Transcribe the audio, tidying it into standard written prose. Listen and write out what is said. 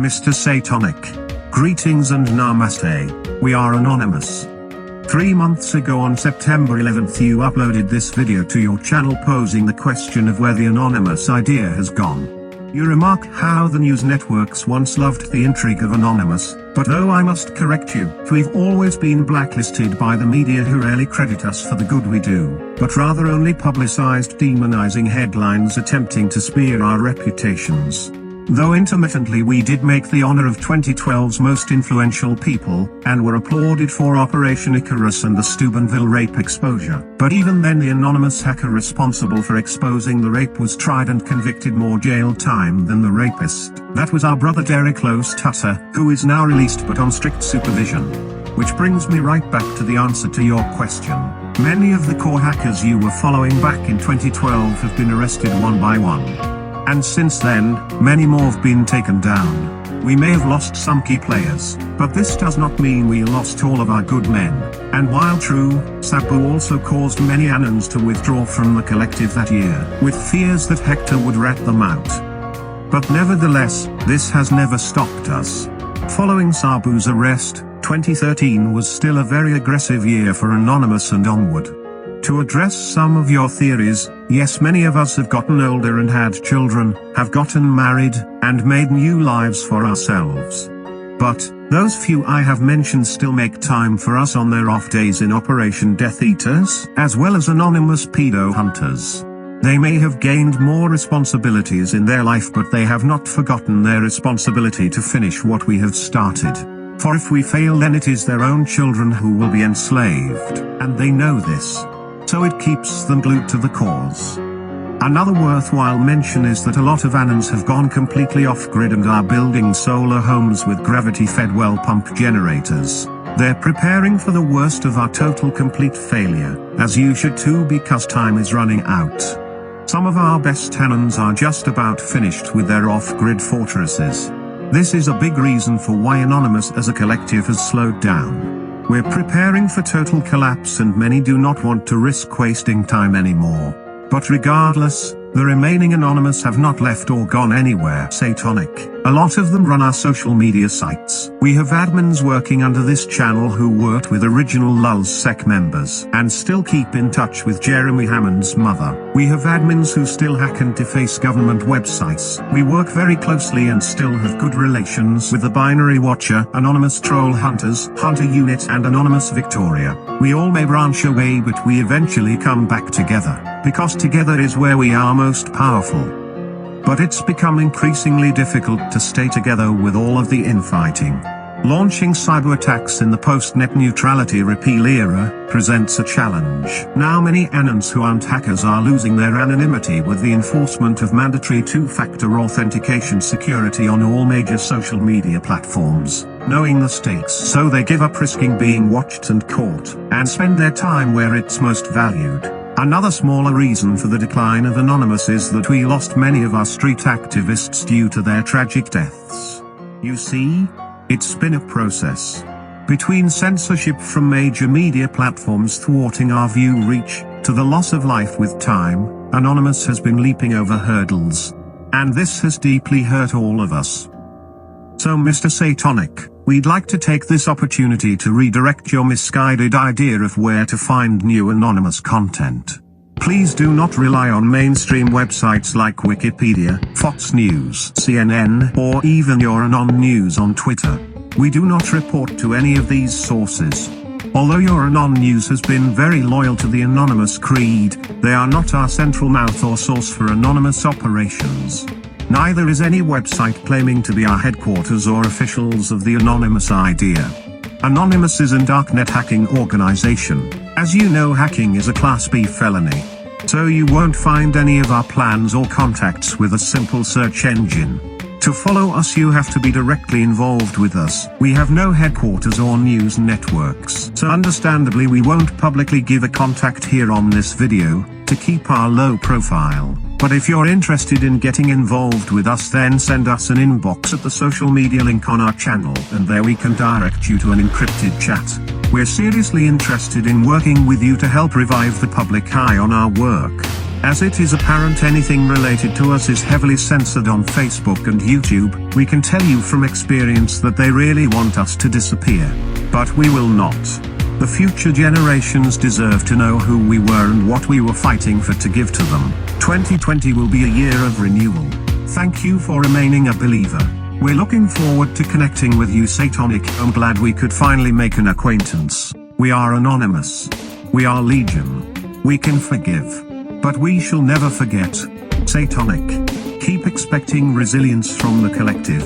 Mr. Seytonic. Greetings and namaste. We are Anonymous. 3 months ago on September 11th you uploaded this video to your channel posing the question of where the anonymous idea has gone. You remark how the news networks once loved the intrigue of Anonymous, but though I must correct you, we've always been blacklisted by the media who rarely credit us for the good we do, but rather only publicized demonizing headlines attempting to smear our reputations. Though intermittently we did make the honor of 2012's most influential people, and were applauded for Operation Icarus and the Steubenville rape exposure. But even then the anonymous hacker responsible for exposing the rape was tried and convicted more jail time than the rapist. That was our brother Derek Lose Tutter, who is now released but on strict supervision. Which brings me right back to the answer to your question. Many of the core hackers you were following back in 2012 have been arrested one by one. And since then, many more have been taken down. We may have lost some key players, but this does not mean we lost all of our good men. And while true, Sabu also caused many Anons to withdraw from the collective that year, with fears that Hector would rat them out. But nevertheless, this has never stopped us. Following Sabu's arrest, 2013 was still a very aggressive year for Anonymous and onward. To address some of your theories, yes, many of us have gotten older and had children, have gotten married, and made new lives for ourselves. But, those few I have mentioned still make time for us on their off days in Operation Death Eaters, as well as anonymous pedo hunters. They may have gained more responsibilities in their life, but they have not forgotten their responsibility to finish what we have started. For if we fail, then it is their own children who will be enslaved, and they know this. So it keeps them glued to the cause. Another worthwhile mention is that a lot of Anons have gone completely off-grid and are building solar homes with gravity-fed well pump generators. They're preparing for the worst of our total complete failure, as you should too, because time is running out. Some of our best Anons are just about finished with their off-grid fortresses. This is a big reason for why Anonymous as a collective has slowed down. We're preparing for total collapse and many do not want to risk wasting time anymore. But regardless, the remaining Anonymous have not left or gone anywhere. Seytonic. A lot of them run our social media sites. We have admins working under this channel who worked with original LulzSec members and still keep in touch with Jeremy Hammond's mother. We have admins who still hack and deface government websites. We work very closely and still have good relations with the Binary Watcher, Anonymous Troll Hunters, Hunter Unit and Anonymous Victoria. We all may branch away, but we eventually come back together, because together is where we are most powerful. But it's become increasingly difficult to stay together with all of the infighting. Launching cyber attacks in the post-net neutrality repeal era presents a challenge. Now many Anons who aren't hackers are losing their anonymity with the enforcement of mandatory two-factor authentication security on all major social media platforms. Knowing the stakes, so they give up risking being watched and caught, and spend their time where it's most valued. Another smaller reason for the decline of Anonymous is that we lost many of our street activists due to their tragic deaths. You see? It's been a process. Between censorship from major media platforms thwarting our view reach, to the loss of life with time, Anonymous has been leaping over hurdles. And this has deeply hurt all of us. So Mr. Seytonic, we'd like to take this opportunity to redirect your misguided idea of where to find new anonymous content. Please do not rely on mainstream websites like Wikipedia, Fox News, CNN, or even your Anon News on Twitter. We do not report to any of these sources. Although your Anon News has been very loyal to the Anonymous creed, they are not our central mouth or source for anonymous operations. Neither is any website claiming to be our headquarters or officials of the anonymous idea. Anonymous is a darknet hacking organization. As you know, hacking is a Class B felony. So you won't find any of our plans or contacts with a simple search engine. To follow us you have to be directly involved with us. We have no headquarters or news networks. So understandably we won't publicly give a contact here on this video, to keep our low profile. But if you're interested in getting involved with us, then send us an inbox at the social media link on our channel, and there we can direct you to an encrypted chat. We're seriously interested in working with you to help revive the public eye on our work. As it is apparent anything related to us is heavily censored on Facebook and YouTube, we can tell you from experience that they really want us to disappear. But we will not. The future generations deserve to know who we were and what we were fighting for to give to them. 2020 will be a year of renewal. Thank you for remaining a believer. We're looking forward to connecting with you, Seytonic. I'm glad we could finally make an acquaintance. We are anonymous. We are legion. We can forgive. But we shall never forget. Seytonic. Keep expecting resilience from the collective.